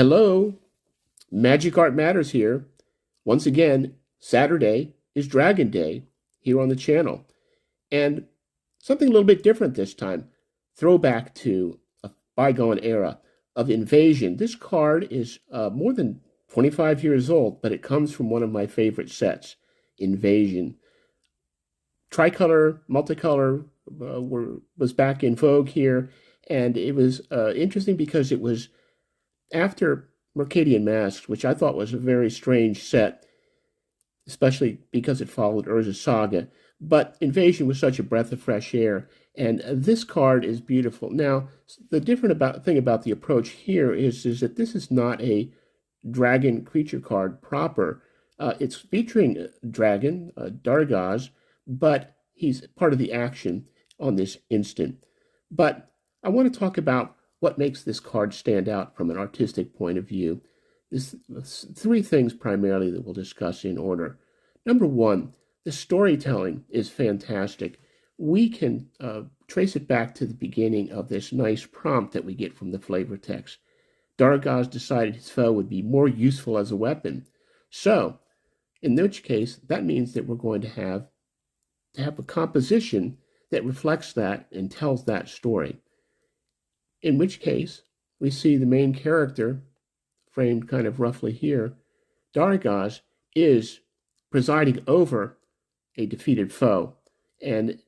Hello, Magic Art Matters here. Once again, Saturday is Dragon Day here on the channel. And something a little bit different this time. Throwback to a bygone era of Invasion. This card is more than 25 years old, but it comes from one of my favorite sets, Invasion. Tricolor, multicolor was back in vogue here, and it was interesting because it was after Mercadian Masques, which I thought was a very strange set, especially because it followed Urza's Saga. But Invasion was such a breath of fresh air, and this card is beautiful. Now, the thing about the approach here is that this is not a dragon creature card proper. It's featuring a dragon, Darigaaz, but he's part of the action on this instant. But I want to talk about what makes this card stand out from an artistic point of view. There's three things primarily that we'll discuss in order. Number one, the storytelling is fantastic. We can trace it back to the beginning of this nice prompt that we get from the flavor text. Darigaaz decided his foe would be more useful as a weapon. So, in which case, that means that we're going to have a composition that reflects that and tells that story. In which case, we see the main character, framed kind of roughly here. Darigaaz is presiding over a defeated foe. And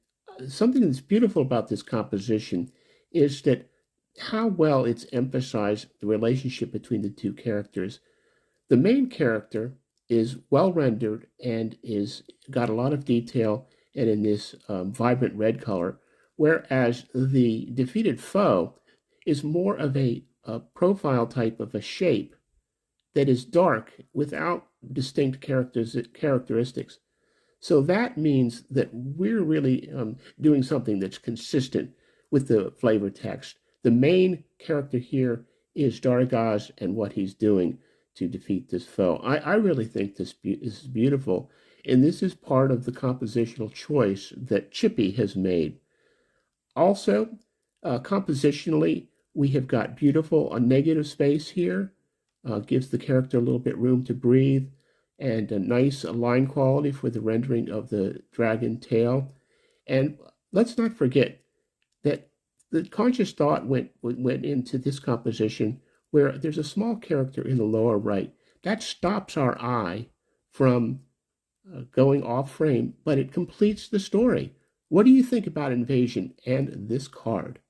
something that's beautiful about this composition is that how well it's emphasized the relationship between the two characters. The main character is well rendered and is got a lot of detail and in this vibrant red color, whereas the defeated foe is more of a profile type of a shape that is dark without distinct characteristics. So that means that we're really doing something that's consistent with the flavor text. The main character here is Darigaaz and what he's doing to defeat this foe. I really think this is beautiful, and this is part of the compositional choice that Chippy has made. Also, compositionally, we have got beautiful negative space here, gives the character a little bit room to breathe, and a nice line quality for the rendering of the dragon tail. And let's not forget that the conscious thought went into this composition where there's a small character in the lower right. That stops our eye from going off frame, but it completes the story. What do you think about Invasion and this card?